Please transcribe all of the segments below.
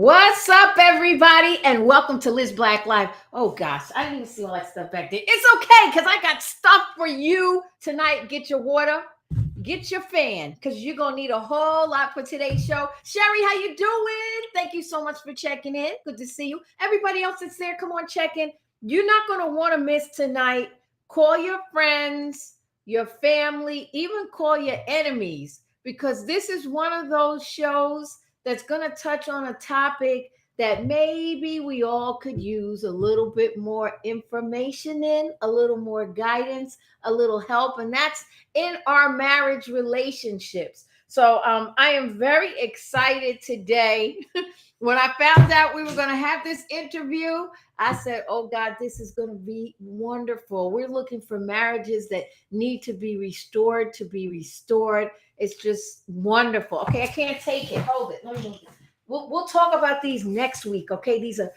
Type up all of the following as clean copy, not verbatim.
What's up, everybody, and welcome to Liz Black Live. Oh gosh, I didn't even see all that stuff back there. It's okay, because I got stuff for you tonight. Get your water, get your fan, because you're gonna need a whole lot for today's show. Sherry, how you doing? Thank you so much for checking in. Good to see you. Everybody else that's there, come on, check in. You're not gonna want to miss tonight. Call your friends, your family, even call your enemies, because this is one of those shows that's going to touch on a topic that maybe we all could use a little bit more information in, a little more guidance, a little help, and that's in our marriage relationships. So I am very excited today. When I found out we were going to have this interview, I said, oh God, this is going to be wonderful. We're looking for marriages that need to be restored, to be restored. It's just wonderful. Okay, I can't take it. Hold it. Let me move it. We'll talk about these next week. Okay, these are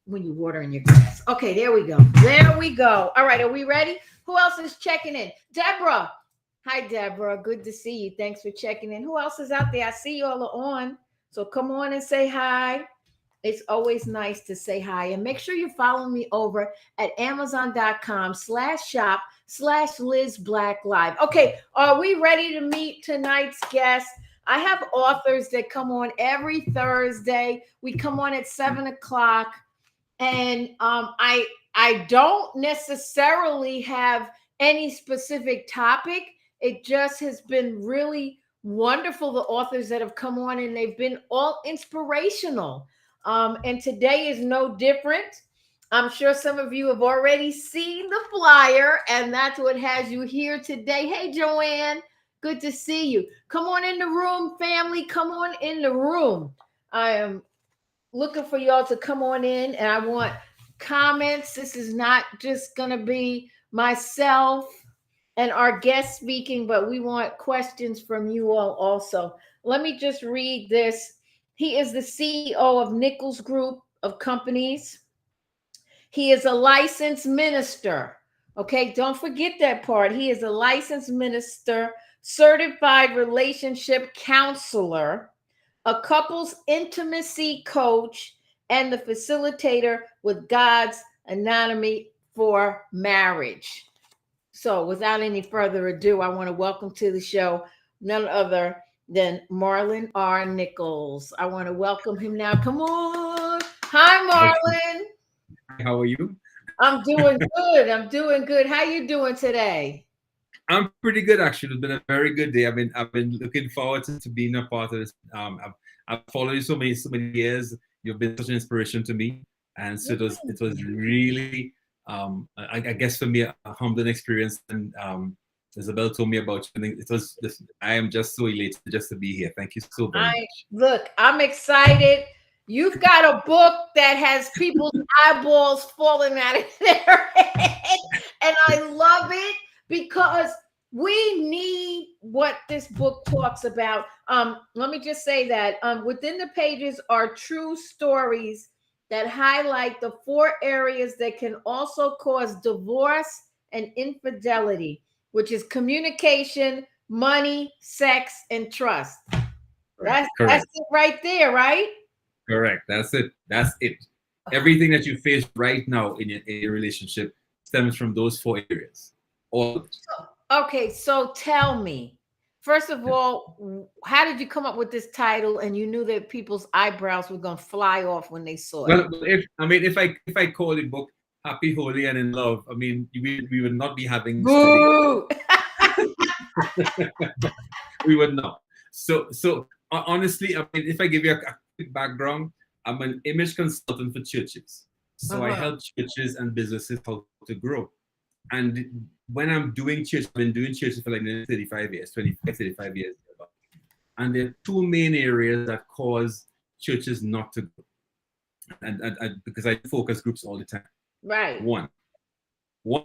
when you water in your grass. Okay, there we go. There we go. All right, are we ready? Who else is checking in? Deborah. Hi, Deborah. Good to see you. Thanks for checking in. Who else is out there? I see you all are on. So come on and say hi. It's always nice to say hi. And make sure you follow me over at amazon.com/shop/Liz Black Live. Okay, are we ready to meet tonight's guest? I have authors that come on every Thursday. We come on at 7 o'clock. And I don't necessarily have any specific topic. It just has been really wonderful, the authors that have come on, and they've been all inspirational. And today is no different. I'm sure some of you have already seen the flyer, and that's what has you here today. Hey, Joanne, good to see you. Come on in the room, family. Come on in the room. I am looking for y'all to come on in, and I want comments. This is not just going to be myself and our guest speaking, but we want questions from you all also. Let me just read this. He is the CEO of Nicolls Group of Companies. He is a licensed minister. Okay, don't forget that part. He is a licensed minister, certified relationship counselor, a couple's intimacy coach, and the facilitator with God's Anatomy for Marriage. So without any further ado, I want to welcome to the show none other than Marlon R. Nicolls. I want to welcome him now. Come on. Hi, Marlon. How are you? I'm doing good. I'm doing good. How you doing today? I'm pretty good, actually. It's been a very good day. I've been looking forward to being a part of this. I've followed you so many years. You've been such an inspiration to me, and so it was really I guess for me a humbling experience. And Isabel told me about you. And I am just so elated just to be here. Thank you so very much. Look, I'm excited. You've got a book that has people's eyeballs falling out of their head, and I love it because we need what this book talks about. Let me just say that within the pages are true stories that highlight the 4 areas that can also cause divorce and infidelity, which is communication, money, sex, and trust. That's it right there, right? Correct. That's it. That's it. Everything that you face right now in your relationship stems from those 4 areas. All of it. Okay, so tell me, first of all, how did you come up with this title, and you knew that people's eyebrows were going to fly off when they saw it? Well, if I call the book Happy, Holy, and in Love, we would not be having this Boo! we would not. So honestly, if I give you a quick background, I'm an image consultant for churches. So I help churches and businesses how to grow. And when I'm doing church, I've been doing churches for like 35 years, 25, 35 years. And there are 2 main areas that cause churches not to grow. And because I focus groups all the time. Right. One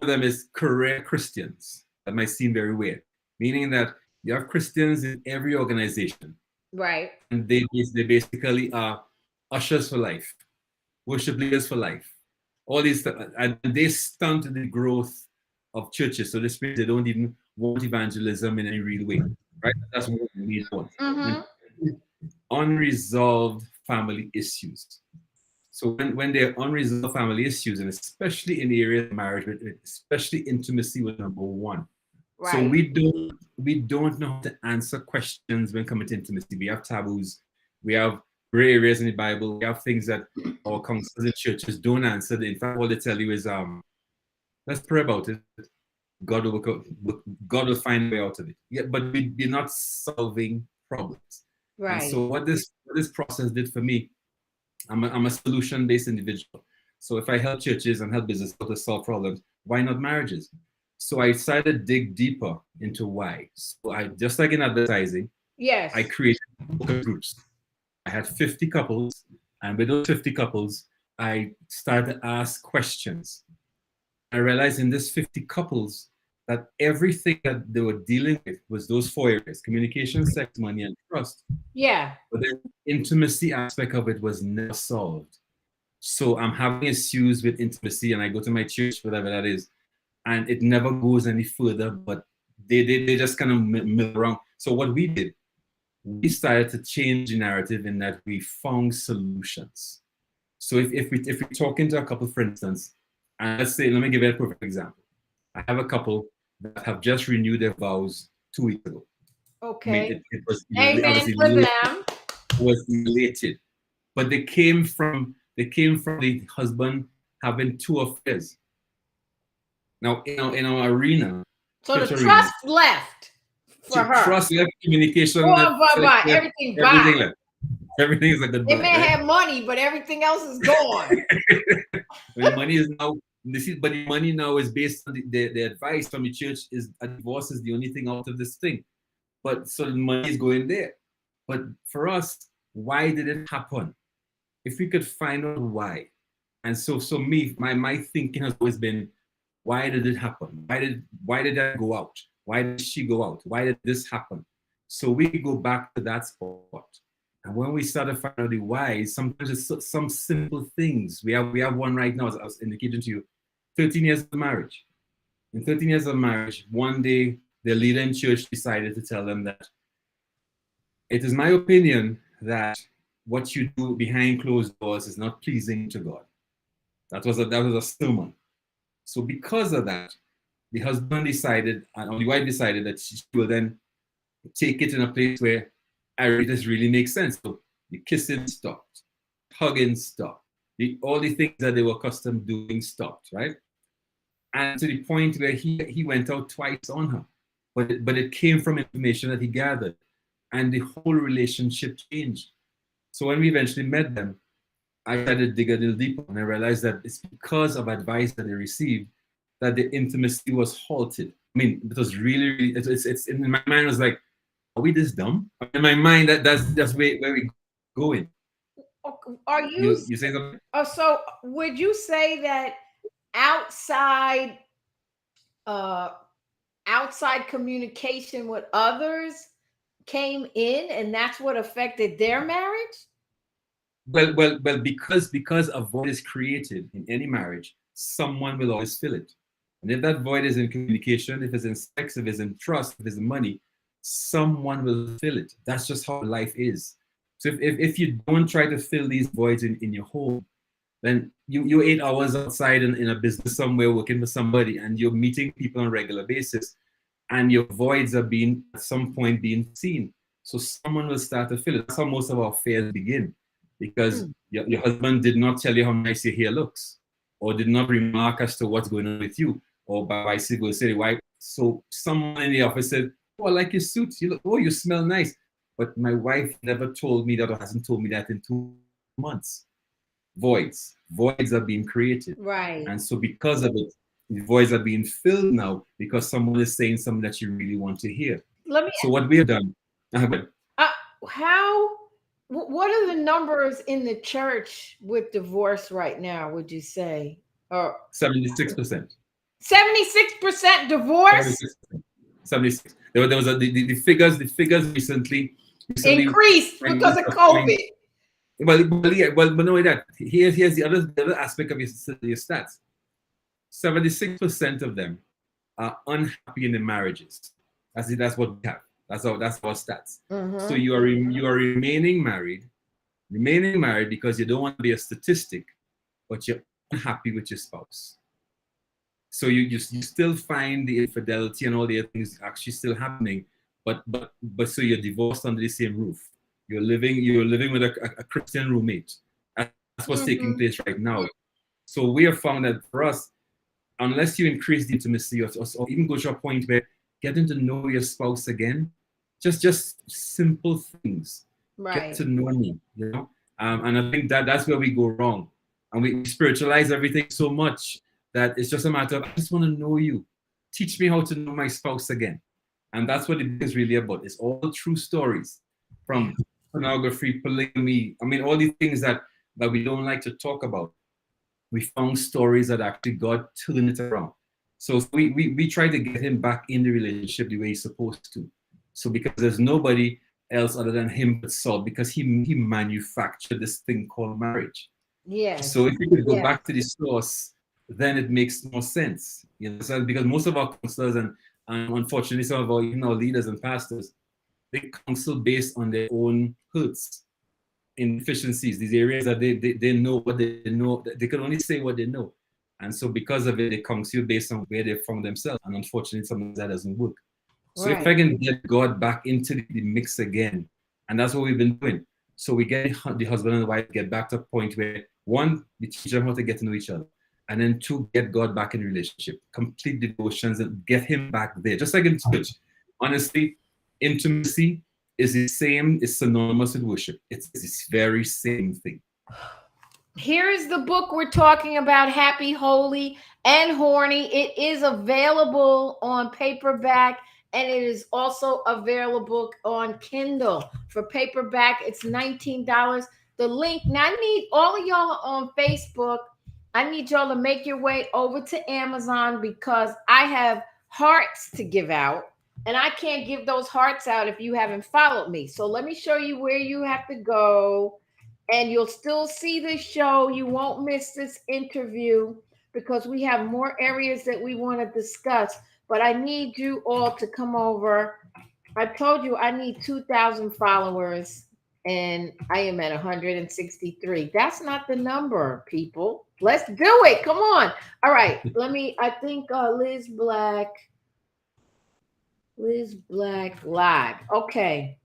of them is career Christians. That might seem very weird, meaning that you have Christians in every organization. Right. And they basically are ushers for life, worship leaders for life, all these stuff. And they stunt the growth of churches. So this means they don't even want evangelism in any real way. Right? That's what we want. Mm-hmm. Unresolved family issues. So when there are unresolved family issues, and especially in the area of marriage, especially intimacy was number one. So Right. we don't know how to answer questions when coming to intimacy. We have taboos, we have gray areas in the Bible, we have things that our councils and churches don't answer. In fact, all they tell you is let's pray about it. God will God will find a way out of it. Yeah, but we're not solving problems. And Right. so what this process did for me, I'm a solution-based individual. So if I help churches and help businesses to solve problems, why not marriages? So I decided to dig deeper into why. So I, just like in advertising, Yes. I created focus groups. I had 50 couples, and with those 50 couples, I started to ask questions. I realized in this 50 couples that everything that they were dealing with was those four areas: communication, sex, money, and trust. Yeah. But the intimacy aspect of it was never solved. So I'm having issues with intimacy, and I go to my church, whatever that is, and it never goes any further. But they just kind of mill around. So what we did, we started to change the narrative in that we found solutions. So if we're talking to a couple, for instance, and let's say, let me give you a perfect example. I have a couple that have just renewed their vows 2 weeks ago. I mean, Okay. it was Amen obviously for them. was elated, but they came from the husband having two affairs. Now, in our arena, So the church arena, trust left for her. trust left, communication left, Bye, sex bye. left, Everything everything bye. left. Everything is a They goodbye, may right? have money, but everything else is gone. The money is now but the money now is based on the advice from the church is a divorce is the only thing out of this thing. But so the money is going there. But for us, why did it happen? If we could find out why. And so me, my thinking has always been, why did it happen? Why did that go out? Why did she go out? Why did this happen? So we go back to that spot. And when we start to find out the why, sometimes it's some simple things. We have one right now, as I was indicating to you, 13 years of marriage. In 13 years of marriage, one day the leader in church decided to tell them that it is my opinion that what you do behind closed doors is not pleasing to God. That was a sermon. So because of that, the husband decided, or the wife decided that she will then take it in a place where this really makes sense. So the kissing stopped, hugging stopped, all the things that they were accustomed doing stopped, right? And to the point where he went out twice on her. But it came from information that he gathered, and the whole relationship changed. So when we eventually met them, I tried to dig a little deeper, and I realized that it's because of advice that they received that the intimacy was halted. I mean, it was really it's in my mind, it was like, are we this dumb? In my mind, that's where we're going. Are you You say something? so would you say that outside uh outside communication with others came in and that's what affected their marriage? Well, because a void is created in any marriage, someone will always fill it. And if that void is in communication, if it's in sex, if it's in trust, if it's in money, someone will fill it. That's just how life is. So if you don't try to fill these voids in your home, then you're 8 hours outside in a business somewhere working for somebody, and you're meeting people on a regular basis, and your voids are being at some point being seen. So someone will start to fill it. That's how most of our affairs begin, because your husband did not tell you how nice your hair looks, or did not remark as to what's going on with you, or by vice versa. Why? So someone in the office said, "Oh, I like your suit. You look. Oh, you smell nice." But my wife never told me that, or hasn't told me that in 2 months. Voids are being created, Right. and so because of it, the voids are being filled now because someone is saying something that you really want to hear. Let me So what we have done, uh, how what are the numbers in the church with divorce right now, would you say? Or 76%. 76% divorce 76. There was the figures recently increased because of COVID. but not only that. Here's the other aspect of your stats. 76% of them are unhappy in their marriages. That's what we have. That's our stats. So you are remaining married remaining married because you don't want to be a statistic, but you're unhappy with your spouse. So you still find the infidelity and all the other things actually still happening, but so you're divorced under the same roof. You're living with a Christian roommate. That's what's taking place right now. So we have found that for us, unless you increase the intimacy or even go to a point where getting to know your spouse again, just simple things. Right. Get to know me, you know. And I think that's where we go wrong, and we spiritualize everything so much that it's just a matter of, I just want to know you. Teach me how to know my spouse again. And that's what it is really about. It's all true stories, from pornography, polygamy. I mean, all these things that we don't like to talk about. We found stories that actually God turned it around. So we try to get him back in the relationship the way he's supposed to. So because there's nobody else other than him but Saul, because he manufactured this thing called marriage. Yes. So if you could go back to the source, then it makes more sense. You know, so because most of our counselors and unfortunately some of our leaders and pastors, they counsel based on their own hurts, inefficiencies, these areas that they know what they know. They can only say what they know. And so because of it, they counsel based on where they found themselves. And unfortunately, sometimes that doesn't work. So if I can get God back into the mix again, and that's what we've been doing. So we get the husband and the wife get back to a point where, one, we teach them how to get to know each other. And then two, get God back in relationship, complete devotions and get him back there. Just like in church. Honestly, intimacy is synonymous with worship. It's this very same thing. Here is the book we're talking about, Happy, Holy, and Horny. It is available on paperback, and it is also available on Kindle. For paperback, it's $19. The link, now I need all of y'all on Facebook. I need y'all to make your way over to Amazon because I have hearts to give out, and I can't give those hearts out if you haven't followed me. So let me show you where you have to go, and you'll still see this show. You won't miss this interview because we have more areas that we want to discuss. But I need you all to come over. I told you I need 2,000 followers, and I am at 163. That's not the number, people. Let's do it. Come on. All right. I think Liz Black live. Okay.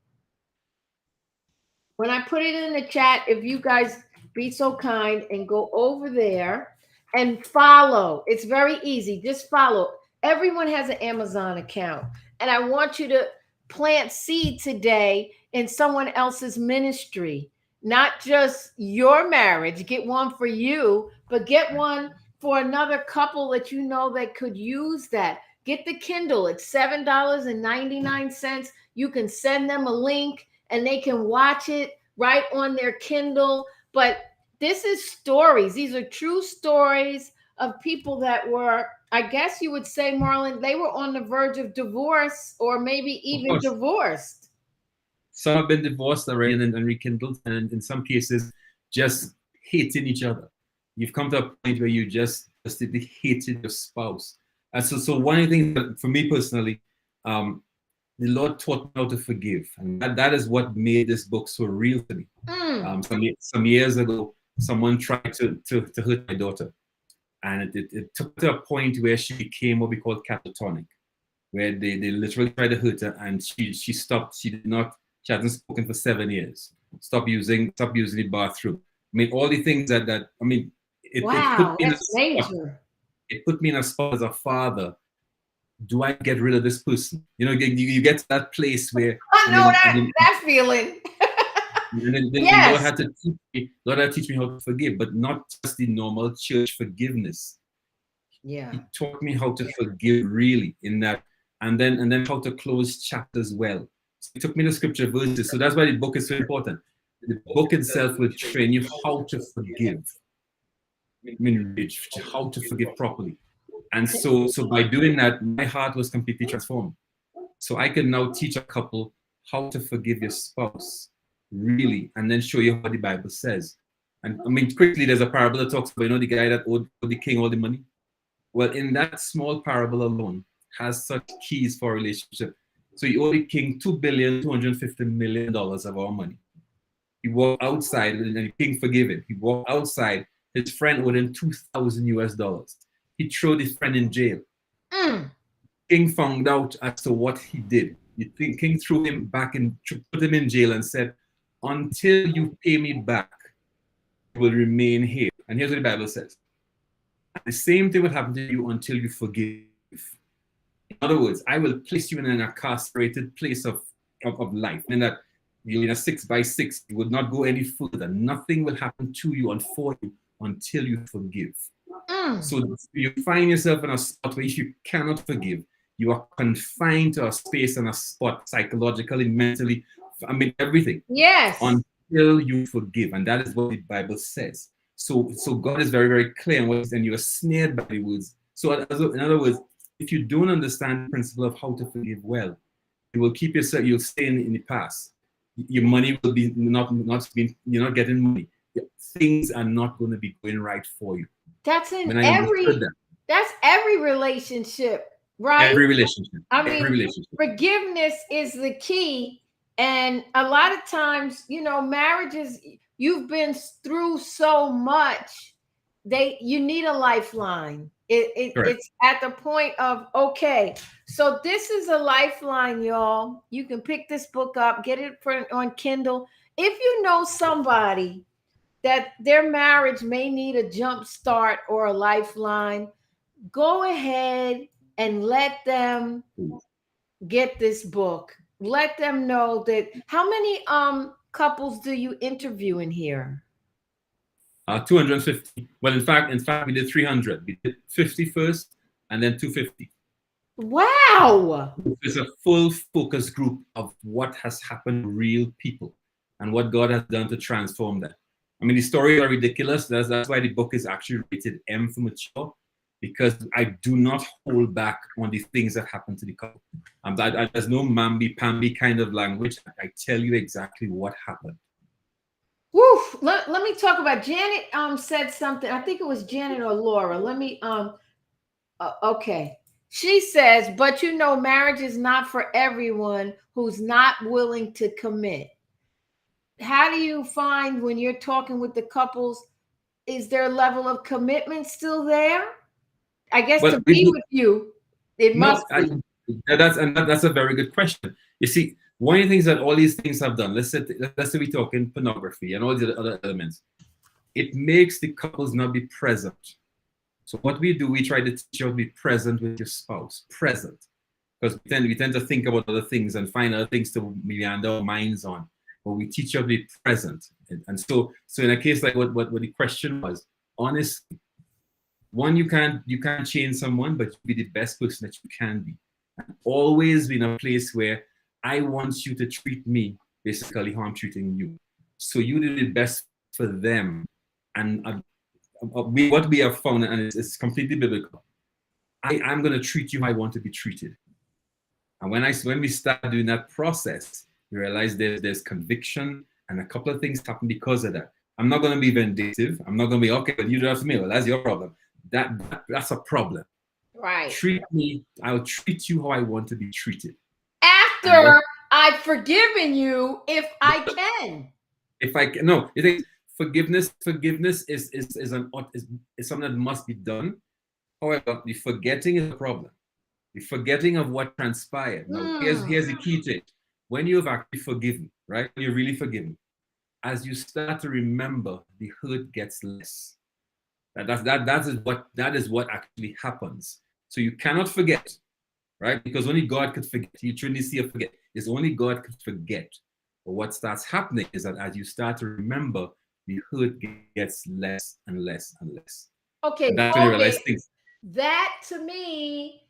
When I put it in the chat, if you guys be so kind and go over there and follow. It's very easy. Just follow. Everyone has an Amazon account. And I want you to plant seed today in someone else's ministry. Not just your marriage. Get one for you, but get one for another couple that you know that could use that. Get the Kindle. It's $7.99. You can send them a link and they can watch it right on their Kindle. But this is stories. These are true stories of people that were, I guess you would say, Marlon, they were on the verge of divorce or maybe even divorced. Some have been divorced already and rekindled, and in some cases, just hating each other. You've come to a point where you just hated your spouse. And so one of the things that, for me personally, the Lord taught me how to forgive. And that is what made this book so real to me. Some years ago, someone tried to hurt my daughter. And it took to a point where she became what we call catatonic, where they literally tried to hurt her, and she stopped. She hasn't spoken for 7 years. Stopped using the bathroom. I mean, all the things that I mean, it put me in a spot as a father. Do I get rid of this person? You know, you get to that place where I know that feeling. And then yes. Lord had to teach me how to forgive, but not just the normal church forgiveness. Yeah. He taught me how to forgive really in that, and then how to close chapters well. So he took me to scripture verses. So that's why the book is so important. The book itself will train you how to forgive. I mean, how to forgive properly. And so by doing that, my heart was completely transformed. So I can now teach a couple how to forgive your spouse, really, and then show you what the Bible says. And I mean, quickly, there's a parable that talks about, the guy that owed the king all the money. Well, in that small parable alone has such keys for a relationship. So you owe the king $2,250,000,000 of our money. He walked outside and the king forgave him. He walked outside. His friend owed him $2,000. He threw his friend in jail. King found out as to what he did. The king threw him back and put him in jail and said, until you pay me back, you will remain here. And here's what the Bible says. The same thing will happen to you until you forgive. In other words, I will place you in an incarcerated place of life. And that you're in a 6x6, you would not go any further. Nothing will happen to you and for you until you forgive. So you find yourself in a spot where if you cannot forgive, you are confined to a space and a spot psychologically, mentally, I mean, everything. Yes. Until you forgive. And that is what the Bible says. So God is very, very clear on what and you are snared by the words. So in other words, if you don't understand the principle of how to forgive well, you will keep yourself, you'll stay in the past. Your money will be you're not getting money. Things are not going to be going right for you. That's that's every relationship, right? Every relationship. I mean, forgiveness is the key. And a lot of times, marriages, you've been through so much, you need a lifeline. It's at the point of, okay, so this is a lifeline, y'all. You can pick this book up, get it on Kindle. If you know somebody that their marriage may need a jump start or a lifeline, go ahead and let them get this book. Let them know that. How many couples do you interview in here? 250. Well, in fact, we did 300. We did 50 first, and then 250. Wow! It's a full focus group of what has happened to real people and what God has done to transform them. I mean, the stories are ridiculous. That's why the book is actually rated M for mature, because I do not hold back on the things that happen to the couple. There's no mamby-pamby kind of language. I tell you exactly what happened. Woof. Let me talk about Janet. Said something. I think it was Janet or Laura. Let me. Okay. She says, but marriage is not for everyone who's not willing to commit. How do you find when you're talking with the couples? Is their level of commitment still there? I guess to be with you, it must be. That's a very good question. You see, one of the things that all these things have done, let's say we talk in pornography and all the other elements, it makes the couples not be present. So what we do, we try to teach you to be present with your spouse, present. Because we tend to think about other things and find other things to meander our minds on. But we teach you to be present. And so in a case like what the question was, honestly, one, you can't change someone, but you be the best person that you can be. And always be in a place where I want you to treat me basically how I'm treating you. So you do the best for them. And what we have found, and it's completely biblical, I'm going to treat you how I want to be treated. And when we start doing that process, we realize there's conviction, and a couple of things happen because of that. I'm not going to be vindictive. I'm not going to be, okay, but you do that for me. Well, that's your problem. That's a problem. Right. I'll treat you how I want to be treated. After I've forgiven you, if I can. If I can. No, you think forgiveness is something that must be done. However, the forgetting is a problem. The forgetting of what transpired. Now, here's the key to it. When you have actually forgiven, right? When you're really forgiven, as you start to remember, the hurt gets less. That is what actually happens. So you cannot forget, right? Because only God could forget. You truly see a forget. It's only God could forget. But what starts happening is that as you start to remember, the hurt gets less and less and less. Okay, and that's when you realize things. That to me,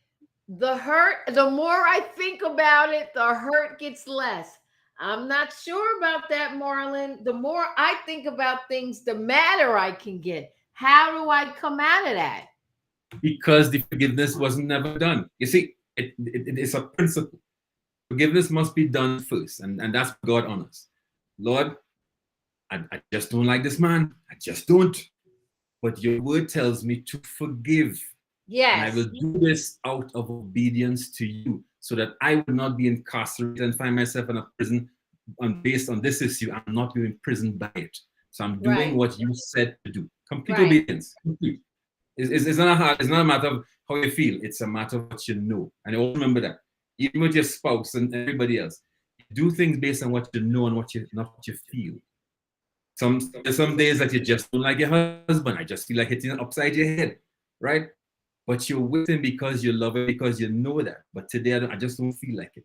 the hurt, the more I think about it, the hurt gets less. I'm not sure about that, Marlon. The more I think about things, the madder I can get. How do I come out of that? Because the forgiveness wasn't never done. You see, it's a principle. Forgiveness must be done first, and that's what God honors. Lord, I just don't like this man. I just don't. But your word tells me to forgive. Yes. And I will do this out of obedience to you, so that I will not be incarcerated and find myself in a prison based on this issue, I'm not being imprisoned by it. So I'm doing Right. what you said to do. Complete Right. obedience. Complete. It's not hard. It's not a matter of how you feel. It's a matter of what you know. And always remember that. Even with your spouse and everybody else, do things based on what you know and what you not what you feel. There's some days that you just don't like your husband. I just feel like hitting it upside your head, right? But you're with him because you love him, because you know that. But today I just don't feel like it.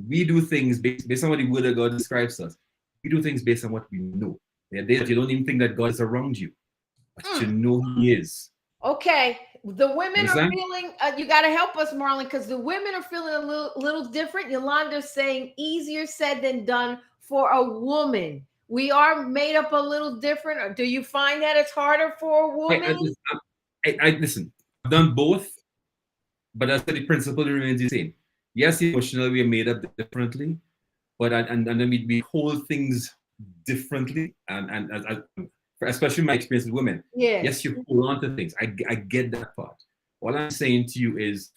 We do things based on what the word of God describes us. We do things based on what we know. There are days that you don't even think that God is around you, but you know He is. Okay, the women are Understand? feeling. You got to help us, Marlon, because the women are feeling a little different. Yolanda's saying easier said than done for a woman. We are made up a little different. Or do you find that it's harder for a woman? Listen. I've done both, but I said the principle remains the same. Yes, emotionally we are made up differently, but and then we hold things differently, and especially my experience with women. Yeah. Yes, you hold on to things. I get that part. All I'm saying to you is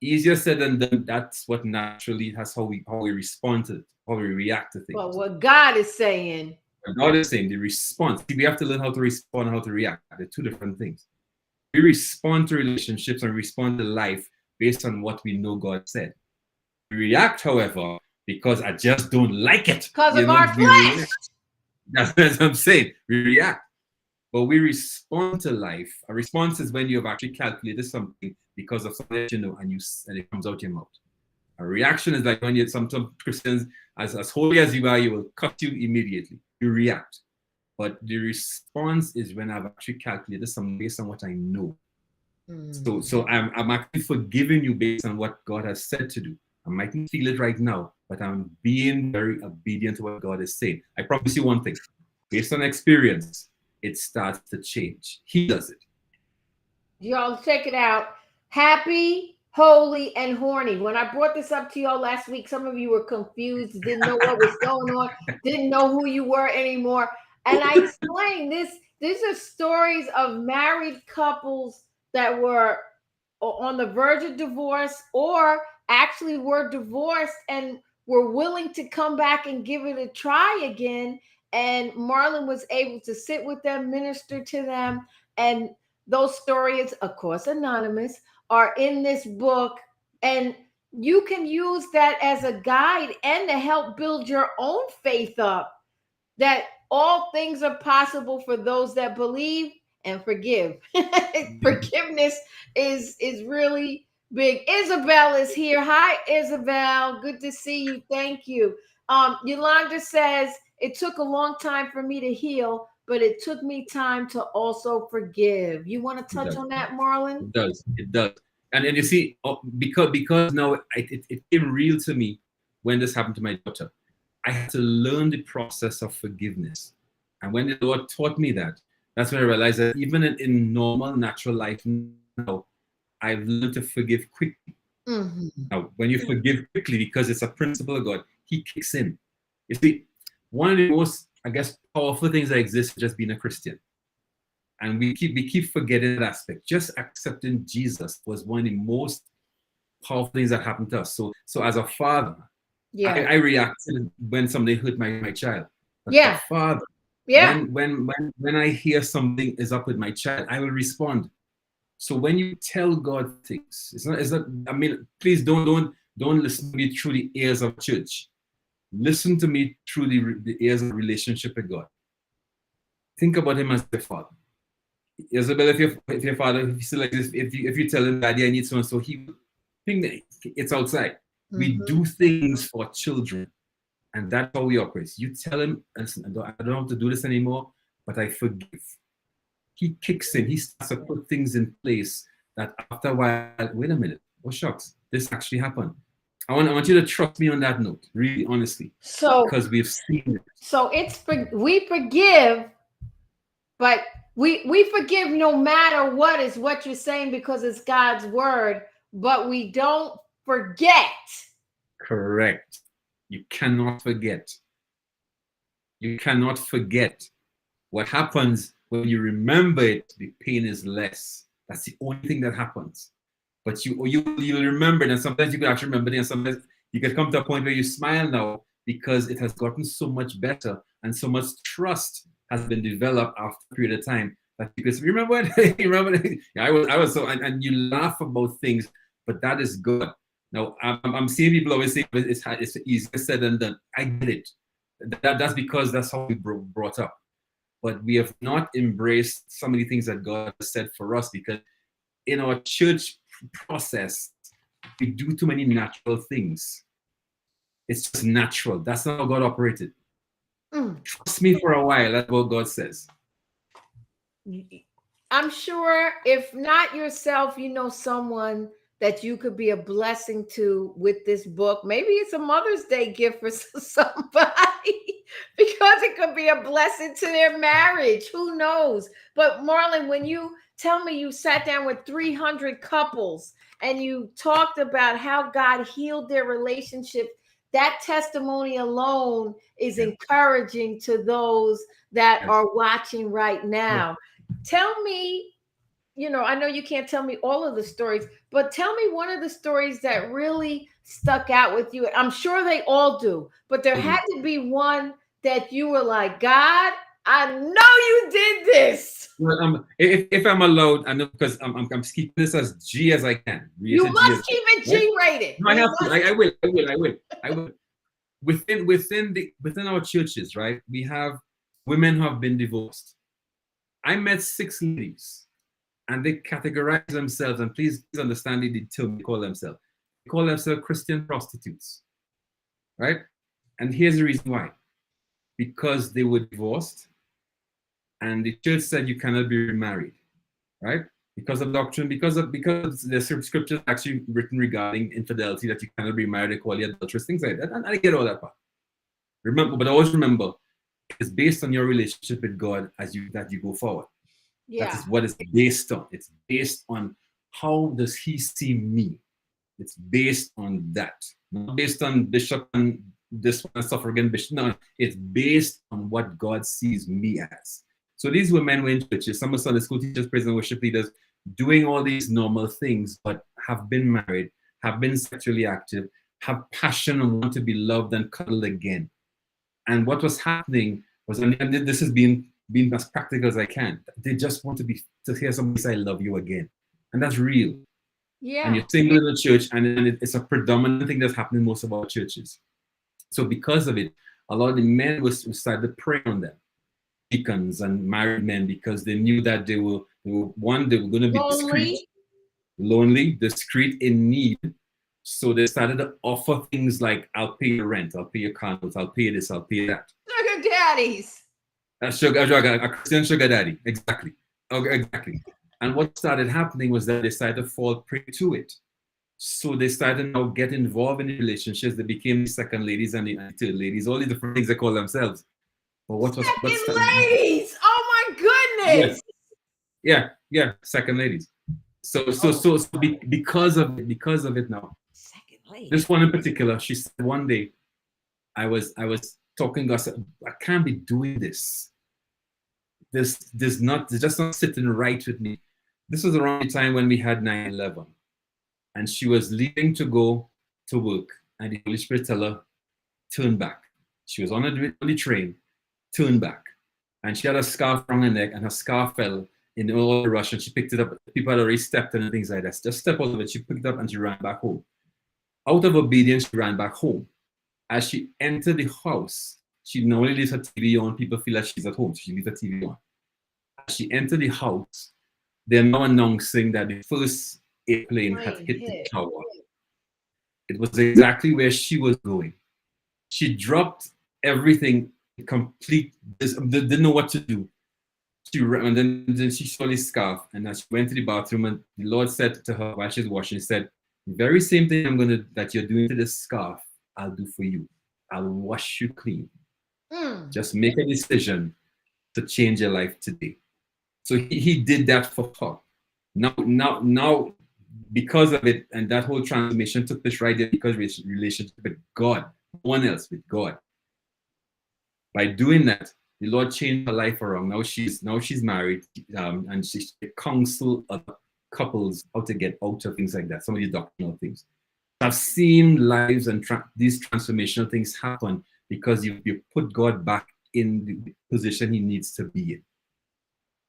easier said than done. That's what naturally has how we respond to it, how we react to things. Well, what God is saying. God is saying the response. See, we have to learn how to respond and how to react. They're two different things. We respond to relationships and respond to life based on what we know God said. We react, however, because I just don't like it. Because of our flesh. That's what I'm saying. We react. But we respond to life. A response is when you have actually calculated something because of something that you know and it comes out your mouth. A reaction is like when you some Christians, as holy as you are, you will cut you immediately. You react. But the response is when I've actually calculated something based on what I know. So I'm actually forgiving you based on what God has said to do. I mightn't feel it right now, but I'm being very obedient to what God is saying. I promise you one thing. Based on experience, it starts to change. He does it. Y'all check it out. Happy, holy, and horny. When I brought this up to y'all last week, some of you were confused, didn't know what was going on, didn't know who you were anymore. And I explained this. These are stories of married couples that were on the verge of divorce or actually were divorced and were willing to come back and give it a try again. And Marlon was able to sit with them, minister to them. And those stories, of course, anonymous, are in this book. And you can use that as a guide and to help build your own faith up, that all things are possible for those that believe and forgive. Forgiveness is really big. Isabel is here. Hi, Isabel. Good to see you. Thank you. Yolanda says, it took a long time for me to heal, but it took me time to also forgive. You want to touch on that, Marlon? It does. It does. And you see, because now it came real to me when this happened to my daughter. I had to learn the process of forgiveness. And when the Lord taught me that, that's when I realized that even in normal, natural life now, I've learned to forgive quickly. Mm-hmm. Now, when you forgive quickly, because it's a principle of God, He kicks in. You see, one of the most, I guess, powerful things that exist is just being a Christian. And we keep forgetting that aspect. Just accepting Jesus was one of the most powerful things that happened to us. So as a father, I reacted when somebody hurt my child. But as a father, when I hear something is up with my child, I will respond. So when you tell God things, it's not. I mean, please don't listen to me through the ears of church. Listen to me through the ears of relationship with God. Think about Him as your father. Isabel, if your father, if you still like this, if you tell him, Daddy, I need so and so, he think that it's outside. Mm-hmm. We do things for children, and that's how we operate. You tell him, listen, I don't have to do this anymore, but I forgive. He kicks in. He starts to put things in place that after a while, wait a minute, oh shucks, this actually happened. I want you to trust me on that note, really honestly. So because we've seen it. So we forgive, but we forgive no matter what is what you're saying, because it's God's word, but we don't forget. Correct. You cannot forget. You cannot forget. What happens when you remember it, the pain is less. That's the only thing that happens. But you'll remember it, and sometimes you can actually remember it, and sometimes you can come to a point where you smile now because it has gotten so much better and so much trust has been developed after a period of time. That because remember when you remember I was so and you laugh about things, but that is good. Now I'm seeing people always say it's easier said than done. I get it. That's because that's how we brought up. But we have not embraced so many things that God has said for us because in our church process, we do too many natural things. It's just natural. That's not how God operated. Trust me for a while. That's what God says. I'm sure if not yourself, you know someone that you could be a blessing to with this book. Maybe it's a Mother's Day gift for somebody because it could be a blessing to their marriage. Who knows? But Marlon, when you tell me you sat down with 300 couples and you talked about how God healed their relationship, that testimony alone is encouraging to those that are watching right now. Tell me, I know you can't tell me all of the stories, but tell me one of the stories that really stuck out with you. I'm sure they all do, but there had to be one that you were like, God, I know you did this. Well, if I'm allowed, I know because I'm keeping this as G as I can. You must keep it G-rated. No, I have to. I will. Within our churches, right? We have women who have been divorced. I met 6 ladies, and they categorize themselves. And please understand the term they call themselves. They call themselves Christian prostitutes, right? And here's the reason why: because they were divorced, and the church said you cannot be remarried, right? Because of doctrine, because the scriptures actually written regarding infidelity that you cannot be married, equally adulterous, things like that. And I get all that part. Remember, but always remember, it's based on your relationship with God that you go forward. Yeah. That is what it's based on. It's based on how does He see me. It's based on that, not based on bishop and this one suffragan bishop. No, it's based on what God sees me as. So these women were in churches, some are Sunday school teachers, praise and worship leaders, doing all these normal things, but have been married, have been sexually active, have passion and want to be loved and cuddled again. And what was happening was, and this is being as practical as I can, they just want to hear somebody say, I love you again. And that's real. Yeah. And you're single in the church, and it's a predominant thing that's happening in most of our churches. So because of it, a lot of the men started to prey on them, deacons and married men, because they knew that they were going to be lonely, discreet, in need. So they started to offer things like, I'll pay your rent, I'll pay your condos, I'll pay this, I'll pay that. Sugar daddies. A Christian sugar daddy, exactly. Okay, exactly. And what started happening was that they started to fall prey to it. So they started to now get involved in relationships. They became the second ladies and the third ladies, all the different things they call themselves. But what's ladies? Oh my goodness! Yes. Yeah, second ladies. So because of it now. Second lady. This one in particular, she said one day, I was talking to her, I said, I can't be doing this. This just not sitting right with me. This was around the time when we had 9/11. And she was leaving to go to work, and the Holy Spirit tell her, turn back. She was on the train, turn back. And she had a scarf around her neck, and her scarf fell in all the rush, and she picked it up. People had already stepped in and things like that. Just step out of it. She picked it up and she ran back home. Out of obedience, she ran back home. As she entered the house, she normally leaves her TV on. People feel like she's at home, so she leaves her TV on. As she entered the house, they're now announcing that the first airplane had hit the tower. It was exactly where she was going. She dropped everything, didn't know what to do. She ran, and then she saw this scarf, and as she went to the bathroom, and the Lord said to her while she's washing, He said, the very same thing that you're doing to this scarf, I'll do for you. I'll wash you clean. Just make a decision to change your life today. So he did that for her. Now, because of it, and that whole transformation took place right there because relationship with God, no one else, with God. By doing that, the Lord changed her life around. Now she's married, and she counsel other couples how to get out of things like that. Some of these doctrinal things. I've seen lives and these transformational things happen because you put God back in the position he needs to be in.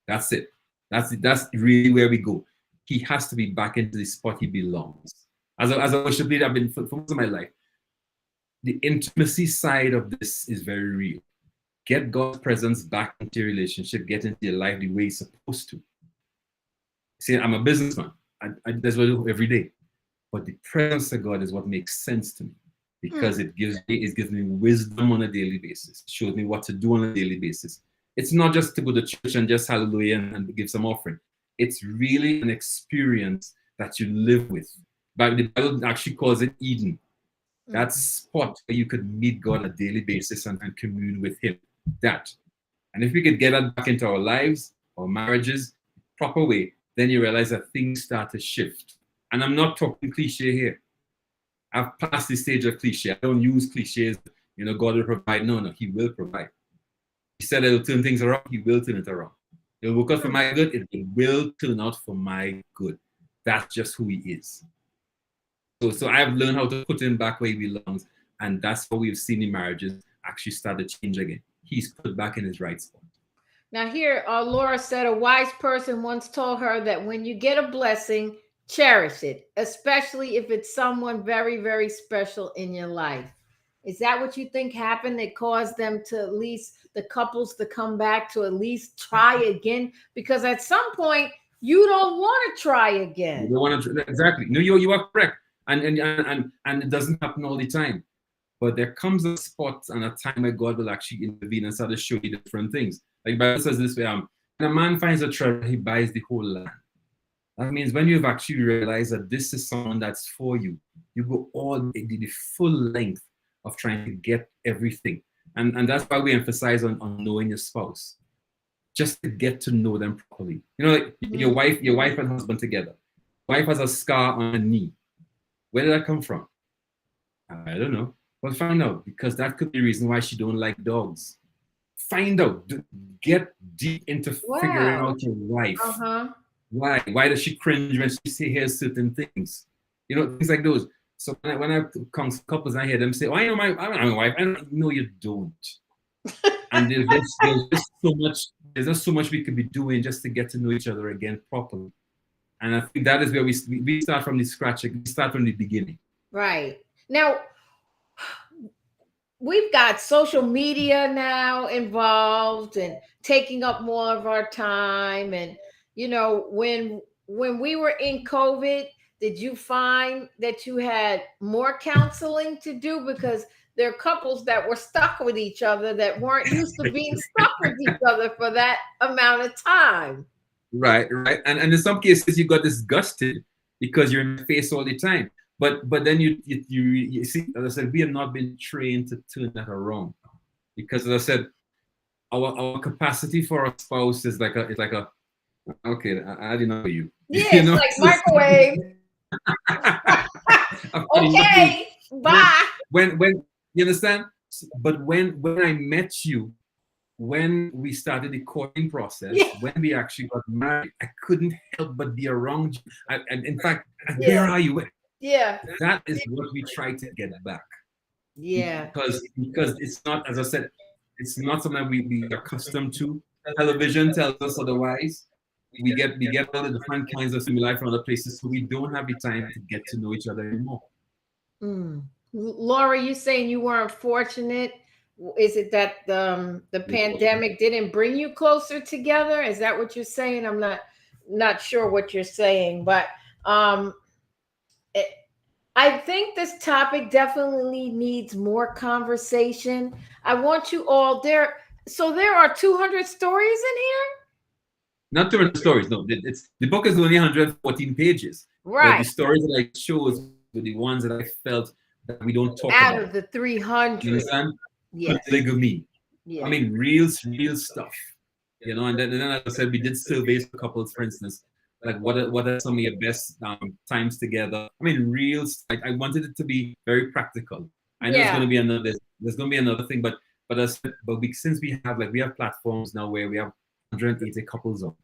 That's it. That's really where we go. He has to be back into the spot he belongs. As a worship leader, I've been for most of my life. The intimacy side of this is very real. Get God's presence back into your relationship, get into your life the way he's supposed to. See, I'm a businessman. That's what I do every day. But the presence of God is what makes sense to me, because it gives me wisdom on a daily basis. It shows me what to do on a daily basis. It's not just to go to church and just hallelujah and give some offering. It's really an experience that you live with. But the Bible actually calls it Eden. That spot where you could meet God on a daily basis and commune with him. That. And if we could get that back into our lives, our marriages, proper way, then you realize that things start to shift. And I'm not talking cliche here. I've passed the stage of cliche. I don't use cliches, God will provide. No, he will provide. He said he'll turn things around, he will turn it around. It'll work out for my good, it will turn out for my good. That's just who he is. So I've learned how to put him back where he belongs, and that's how we've seen the marriages actually start to change again. He's put back in his right spot. Now here, Laura said a wise person once told her that when you get a blessing, cherish it, especially if it's someone very, very special in your life. Is that what you think happened that caused them to at least, the couples to come back to at least try again? Because at some point, you don't want to try again. You don't want to, exactly. No, you are correct. And it doesn't happen all the time. But there comes a spot and a time where God will actually intervene and start to show you different things. Like the Bible says this way, when a man finds a treasure, he buys the whole land. That means when you've actually realized that this is someone that's for you, you go all the full length of trying to get everything. And that's why we emphasize on knowing your spouse. Just to get to know them properly. Like your wife and husband together. Wife has a scar on her knee. Where did that come from? I don't know. Well, find out, because that could be the reason why she don't like dogs. Find out. Get deep into figuring out your wife. Why does she cringe when she hears certain things? Things like those. So when I come to couples, I hear them say, "Oh, I know my wife." I don't know, you don't. And there's just so much we could be doing just to get to know each other again properly. And I think that is where we start from the scratch. We start from the beginning. Right. Now, we've got social media now involved and taking up more of our time. And, when we were in COVID, did you find that you had more counseling to do? Because there are couples that were stuck with each other that weren't used to being stuck with each other for that amount of time. Right. And in some cases, you got disgusted because you're in the face all the time. But then you see, as I said, we have not been trained to turn that around. Because as I said, our capacity for our spouse is like a okay, I didn't know you. Yeah, it's like microwave. Okay, bye. When you understand? But when I met you, when we started the courting process, when we actually got married, I couldn't help but be around you. In fact, where are you? Yeah. That is what we try to get back. Yeah. Because it's not, as I said, it's not something we are accustomed to. Television tells us otherwise. We get all the different kinds of stimuli from other places, so we don't have the time to get to know each other anymore. Laura, you saying you weren't fortunate? Is it that the pandemic didn't bring you closer together? Is that what you're saying? I'm not sure what you're saying, but I think this topic definitely needs more conversation. I want you all there. So there are 200 stories in here? Not 200 stories, no. The book is only 114 pages. Right. But the stories that I chose were the ones that I felt that we don't talk about. Out of the 300. You understand? Yes. Like me. Yeah. I mean, real stuff. And then as I said, we did surveys for couples, for instance. Like what are some of your best times together? I mean, real. I wanted it to be very practical. I know there's going to be another thing, but since we have platforms now where we have 180 couples on.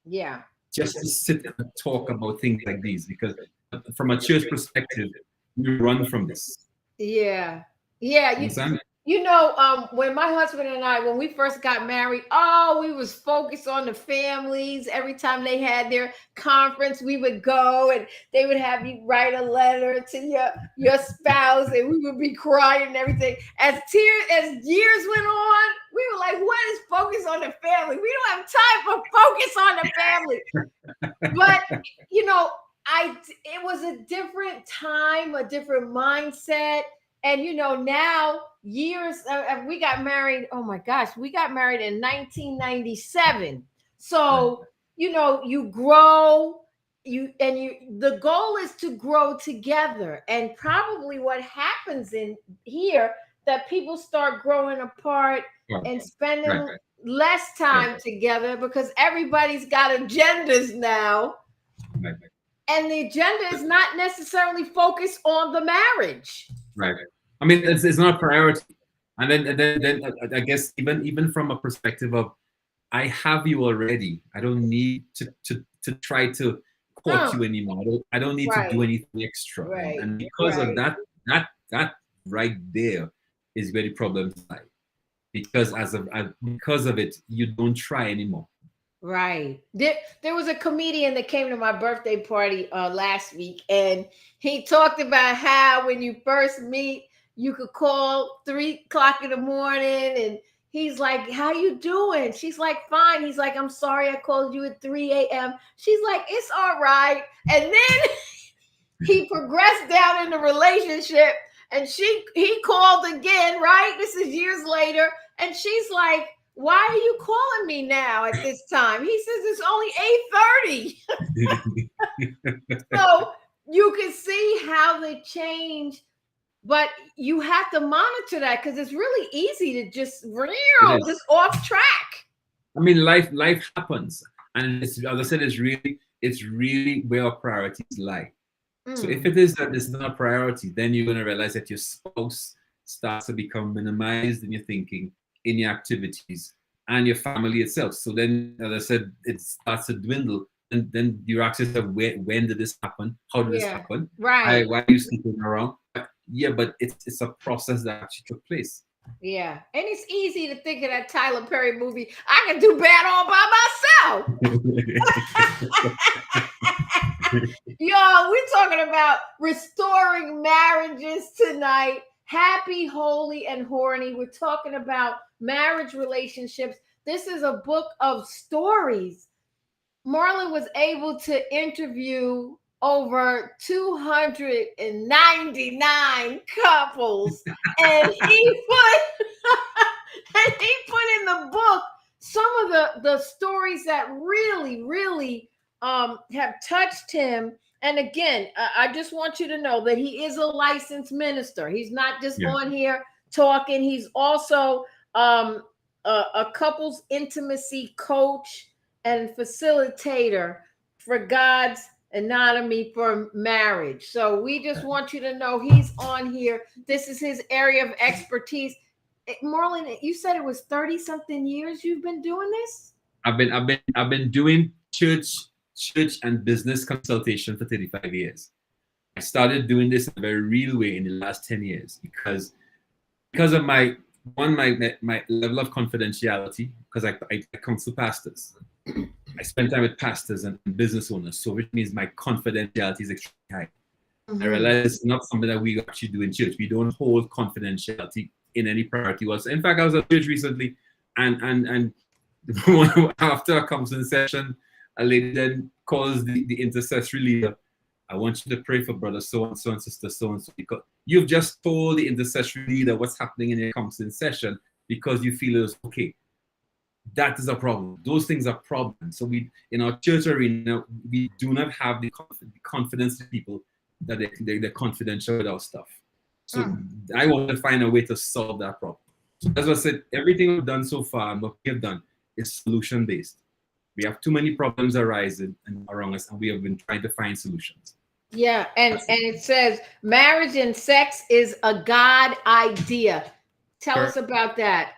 Yeah. Just to sit and talk about things like these, because from a church perspective, we run from this. Yeah. When my husband and I, when we first got married, oh, we was focused on the families. Every time they had their conference, we would go and they would have you write a letter to your spouse, and we would be crying and everything. As years went on, we were like, what is focus on the family? We don't have time for focus on the family. But it was a different time, a different mindset. And now years we got married. Oh my gosh, we got married in 1997. So you grow, the goal is to grow together. And probably what happens in here, that people start growing apart and spending less time together because everybody's got agendas now. And the agenda is not necessarily focused on the marriage. Right. I mean, it's not a priority. And then I guess even from a perspective of, I have you already. I don't need to try to court you anymore. I don't need to do anything extra. Right. And because of that right there is where the problems lie. Because because of it, you don't try anymore. Right. There was a comedian that came to my birthday party last week, and he talked about how when you first meet, you could call 3:00 in the morning, and he's like, how you doing? She's like, fine. He's like, I'm sorry I called you at 3 a.m. She's like, it's all right. And then he progressed down in the relationship, and he called again, right? This is years later, and she's like, why are you calling me now at this time? He says it's only 8:30. So you can see how they change, but you have to monitor that because it's really easy to just off track. I mean, life happens, and as I said, it's really where our priorities lie. So if it is that it's not a priority, then you're going to realize that your spouse starts to become minimized in your thinking, in your activities, and your family itself. So then, as I said, it starts to dwindle. And then you ask yourself, when did this happen? How did this happen? Right. Why are you sleeping around? But it's a process that actually took place. Yeah. And it's easy to think of that Tyler Perry movie, I can do bad all by myself. Y'all, we're talking about restoring marriages tonight. Happy, Holy, and Horny. We're talking about marriage relationships. This is a book of stories. Marlon was able to interview over 299 couples, and he put in the book some of the stories that really, really have touched him. And again, I just want you to know that he is a licensed minister. He's not just on here talking. He's also a couples intimacy coach and facilitator for God's anatomy for marriage. So we just want you to know he's on here. This is his area of expertise. Marlon, you said it was 30 something years you've been doing this? I've been doing church and business consultation for 35 years. I started doing this in a very real way in the last 10 years because of my level of confidentiality, because I counsel pastors. I spend time with pastors and business owners, so which means my confidentiality is extremely high. I realize it's not something that we actually do in church. We don't hold confidentiality in any priority whatsoever. In fact, I was at church recently, and after a counseling session, a lady then calls the intercessory leader. I want you to pray for brother so and so and sister so and so, because you've just told the intercessory leader what's happening in your counseling session because you feel it's okay. That is a problem. Those things are problems. So we, in our church arena, we do not have the confidence in people that they're confidential with our stuff. So I want to find a way to solve that problem. So as I said, everything we've done so far and what we have done is solution-based. We have too many problems arising around us, and we have been trying to find solutions. Yeah, and it says marriage and sex is a God idea. Tell us about that.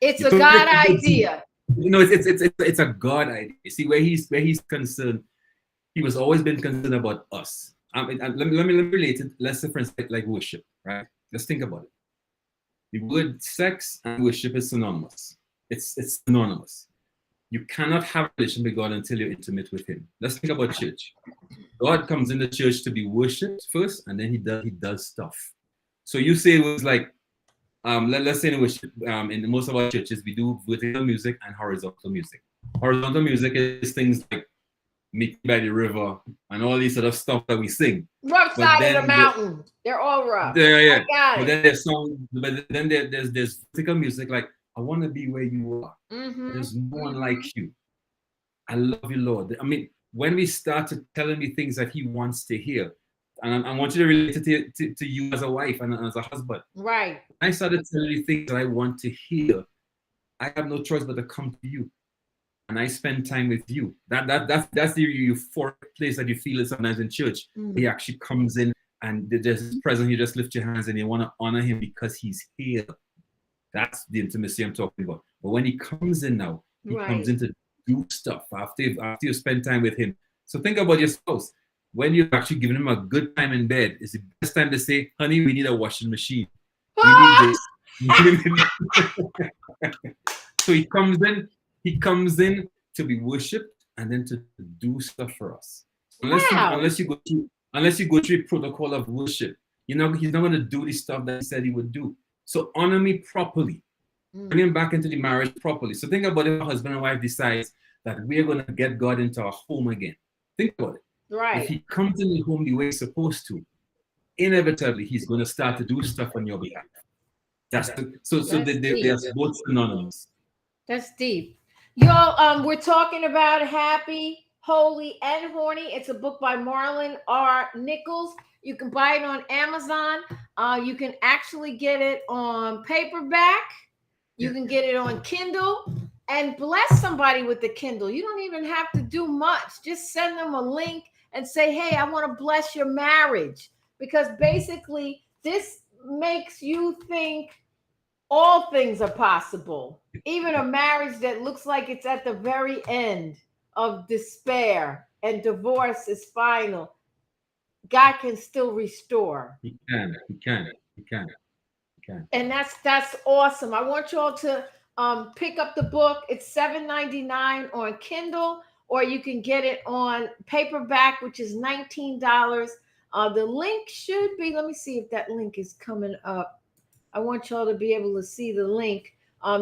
It's a God idea. It's a God idea. You see, where he's concerned, he was always been concerned about us. Let me relate it. Let's say, for instance, like worship, right? Just think about it. The word sex and worship is synonymous. It's synonymous. You cannot have a relationship with God until you're intimate with Him. Let's think about church. God comes in the church to be worshipped first, and then he does stuff. So you say it was like, let's say in worship, in most of our churches, we do vertical music and horizontal music. Horizontal music is things like Meet by the River and all these sort of stuff that we sing. Rough But side then of the mountain. They're all rough. yeah. I got But it. then there's some. But then there's vertical music like I want to be where you are. There's no one like you. I love you, Lord. I mean, when we started telling me things that He wants to hear, and I want you to relate it to you as a wife and as a husband. Right. I started telling you things that I want to hear. I have no choice but to come to you, and I spend time with you. That's the euphoric place that you feel it sometimes in church. He actually comes in and there's His presence. You just lift your hands and you want to honor Him because He's here. That's the intimacy I'm talking about. But when He comes in now, He comes in to do stuff after you spend time with Him. So think about your spouse. When you've actually given him a good time in bed, it's the best time to say, honey, we need a washing machine. We need this. So he comes in to be worshipped and then to do stuff for us. Unless you go through a protocol of worship, he's not going to do the stuff that He said He would do. So honor me properly. Bring him back into the marriage properly. So think about if a husband and wife decides that we're going to get God into our home again. Think about it. Right. If He comes in the home the way He's supposed to, inevitably He's going to start to do stuff on your behalf. They're both synonymous. That's deep. Y'all, we're talking about Happy, Holy, and Horny. It's a book by Marlon Nicolls. You can buy it on Amazon. You can actually get it on paperback. You can get it on Kindle. And bless somebody with the Kindle. You don't even have to do much. Just send them a link and say, hey, I want to bless your marriage. Because basically, this makes you think all things are possible. Even a marriage that looks like it's at the very end of despair and divorce is final. God can still restore. He can. And that's awesome. I want you all to pick up the book. It's $7.99 on Kindle, or you can get it on paperback, which is $19. The link should be, let me see if that link is coming up. I want y'all to be able to see the link.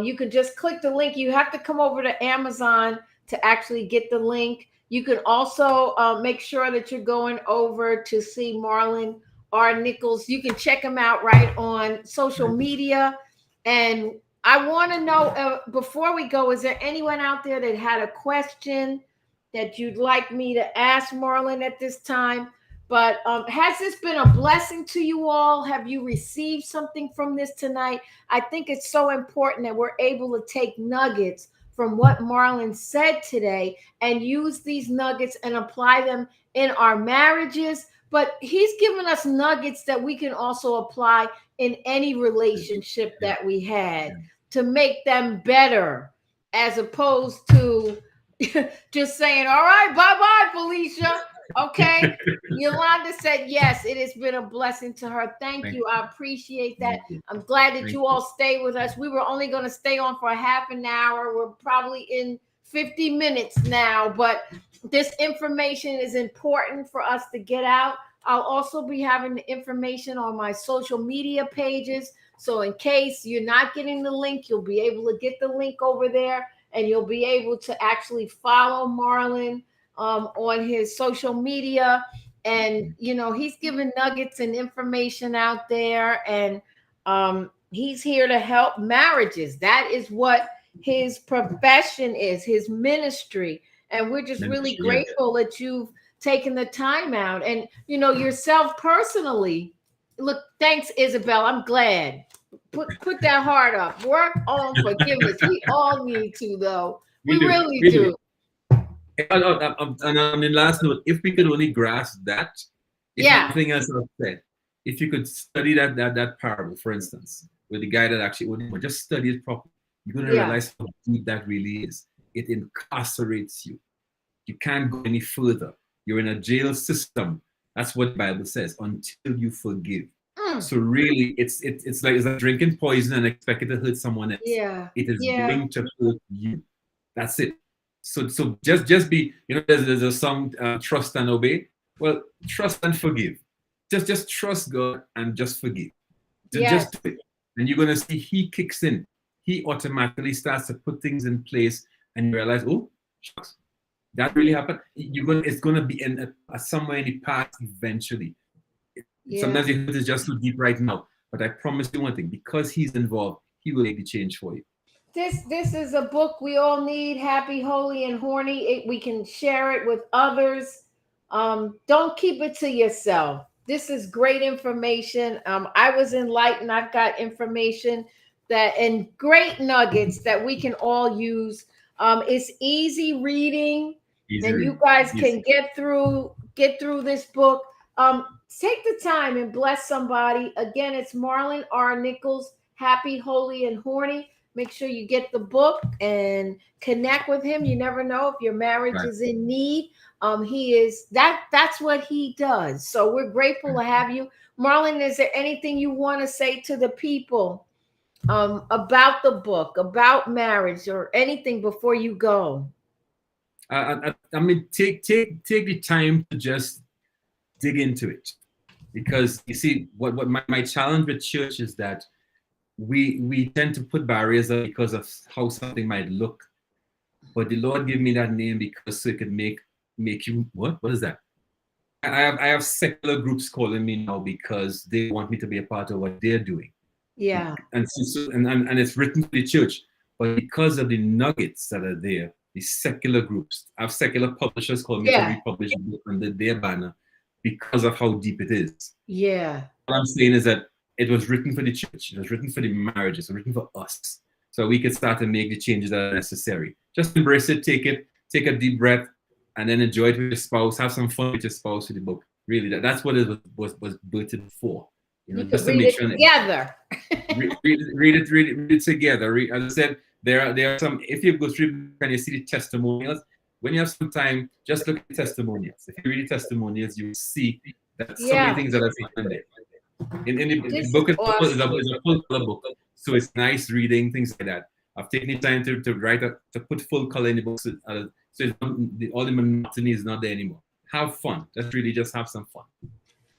You can just click the link. You have to come over to Amazon to actually get the link. You can also make sure that you're going over to see Marlon Nicolls. You can check him out right on social media. And I want to know, before we go, is there anyone out there that had a question that you'd like me to ask Marlon at this time? But has this been a blessing to you all? Have you received something from this tonight? I think it's so important that we're able to take nuggets from what Marlon said today and use these nuggets and apply them in our marriages. But he's given us nuggets that we can also apply in any relationship that we had to make them better, as opposed to just saying, all right, bye-bye, Felicia. Okay. Yolanda said, yes, it has been a blessing to her. Thank you. I appreciate that. I'm glad that you all stayed with us. We were only going to stay on for a half an hour. We're probably in 50 minutes now, but this information is important for us to get out. I'll also be having the information on my social media pages. So in case you're not getting the link, you'll be able to get the link over there, and you'll be able to actually follow Marlon on his social media. And, he's giving nuggets and information out there, and he's here to help marriages. That is what his profession is, his ministry. And we're just really grateful that you've taken the time out. And, yourself personally, look, thanks, Isabel. I'm glad. Put that heart up. Work on forgiveness. We all need to, though. We really do. And on the last note, if we could only grasp that, if nothing else I've said, if you could study that parable, for instance, with the guy that actually just study it properly, you're going to realize how deep that really is. It incarcerates you. You can't go any further. You're in a jail system. That's what the Bible says, until you forgive. Mm. So really, it's like drinking poison and expecting to hurt someone else. Yeah. It is Yeah. going to hurt you. That's it. So just be, there's a song, trust and obey. Well, trust and forgive. Just trust God and just forgive. Yes. Just do it, and you're gonna see He kicks in. He automatically starts to put things in place, and you realize, oh, shucks, that really happened. It's gonna be in somewhere in the past eventually. Yeah. Sometimes the hurt is just too deep right now, but I promise you one thing: because He's involved, He will make the change for you. This is a book we all need. Happy, Holy, and Horny. We can share it with others. Don't keep it to yourself. This is great information. I was enlightened. I've got information that and great nuggets that we can all use. It's easy reading, Easy and you read. guys Easy. can get through this book. Take the time and bless somebody. Again, it's Marlon R. Nicolls. Happy, Holy, and Horny. Make sure you get the book and connect with him. You never know if your marriage Right. is in need. He is that's what he does. So we're grateful to have you. Marlon, is there anything you want to say to the people about the book, about marriage, or anything before you go? I mean, take the time to just dig into it, because you see, what my challenge with church is that we tend to put barriers up because of how something might look. But the Lord gave me that name because so it could make you what is that? I have secular groups calling me now because they want me to be a part of what they're doing. Yeah. And it's written to the church, but because of the nuggets that are there, the secular groups, I have secular publishers call me to Yeah. republish a book under their banner because of how deep it is. Yeah. What I'm saying is that it was written for the church, it was written for the marriages, it was written for us, so we could start to make the changes that are necessary. Just embrace it, take a deep breath, and then enjoy it with your spouse. Have some fun with your spouse with the book. Really, that's what it was birthed for. You Just could to read make it sure together. read it together. As I said, there are some. If you go through and you see the testimonials, when you have some time, just look at the testimonials. If you read the testimonials, you will see that so many Yeah. things that are happened there. In the This is book is awesome. a full color book, so it's nice reading, things like that. I've taken the time to write to put full color in the book, so all the monotony is not there anymore. Have fun. Just have some fun.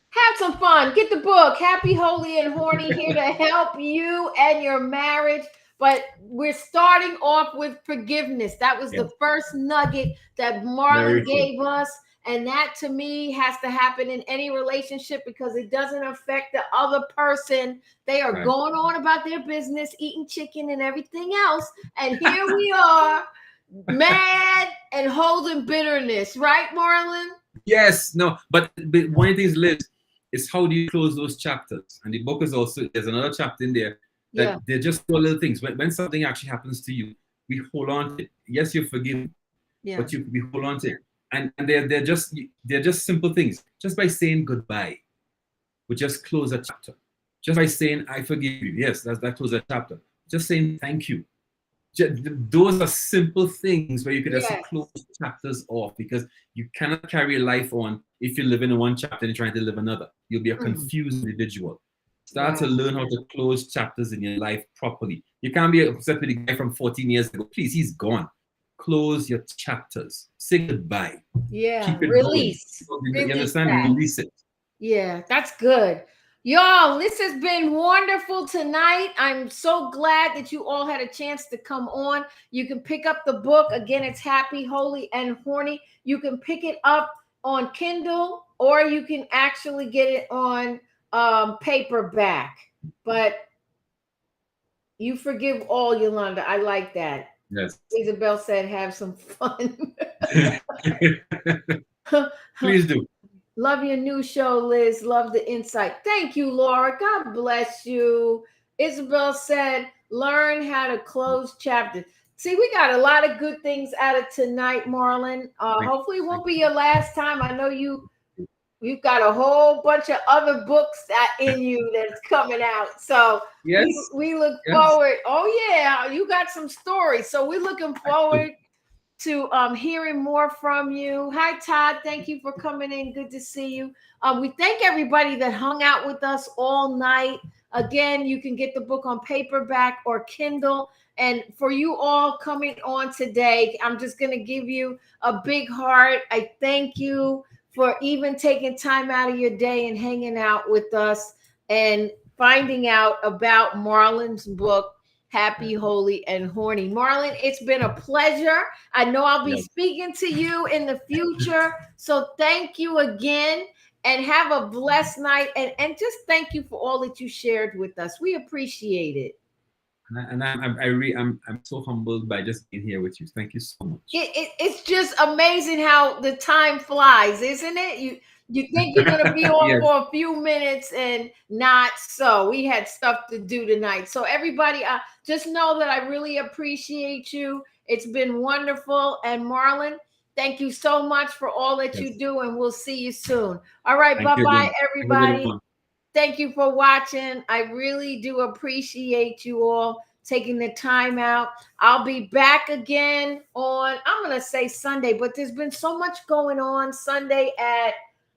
Have some fun. Get the book, Happy, Holy, and Horny, here to help you and your marriage. But we're starting off with forgiveness. That was Yes. the first nugget that Very Marlon true. gave us. And that to me has to happen in any relationship because it doesn't affect the other person. They are Right. going on about their business, eating chicken and everything else. And here we are, mad and holding bitterness. Right, Marlon? Yes, no, but one of the things, Liz, is how do you close those chapters? And the book is also, there's another chapter in there that Yeah. they're just small little things. When something actually happens to you, we hold on to it. Yes, you're forgiven, Yeah. but we hold on to it. And they're just simple things. Just by saying goodbye, we just close a chapter. Just by saying I forgive you. Yes, that closes a chapter. Just saying thank you. Those are simple things where you could just Yes. close chapters off, because you cannot carry a life on if you're living in one chapter and you're trying to live another. You'll be a confused individual. Start to learn how to close chapters in your life properly. You can't be upset with the guy from 14 years ago. Please, he's gone. Close your chapters. Say goodbye. Yeah. Keep it Release. going. You Release understand? that. Release it. Yeah, that's good. Y'all, this has been wonderful tonight. I'm so glad that you all had a chance to come on. You can pick up the book. Again, it's Happy, Holy, and Horny. You can pick it up on Kindle, or you can actually get it on paperback. But you forgive all, Yolanda. I like that. Yes. Isabel said, have some fun. Please do. Love your new show, Liz. Love the insight. Thank you, Laura. God bless you. Isabel said, learn how to close chapters. See, we got a lot of good things out of tonight, Marlon. Hopefully it won't be your last time. I know you've got a whole bunch of other books that in you that's coming out. So yes, we look forward. Oh, yeah, you got some stories. So we're looking forward to hearing more from you. Hi, Todd. Thank you for coming in. Good to see you. We thank everybody that hung out with us all night. Again, you can get the book on paperback or Kindle. And for you all coming on today, I'm just going to give you a big heart. I thank you for even taking time out of your day and hanging out with us and finding out about Marlon's book, Happy, Holy, and Horny. Marlon, it's been a pleasure. I know I'll be speaking to you in the future. So thank you again and have a blessed night. And just thank you for all that you shared with us. We appreciate it. And I'm so humbled by just being here with you. Thank you so much. It's just amazing how the time flies, isn't it? You think you're going to be on Yes. for a few minutes and not so. We had stuff to do tonight. So everybody, just know that I really appreciate you. It's been wonderful. And Marlon, thank you so much for all that you do, and we'll see you soon. All right, bye-bye, everybody. Thank you for watching. I really do appreciate you all taking the time out. I'll be back again on, I'm going to say Sunday, but there's been so much going on. Sunday at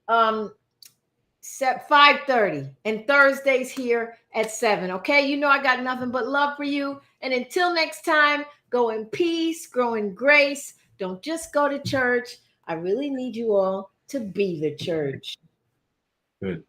5:30 and Thursdays here at 7. Okay, you know I got nothing but love for you. And until next time, go in peace, grow in grace. Don't just go to church. I really need you all to be the church. Good.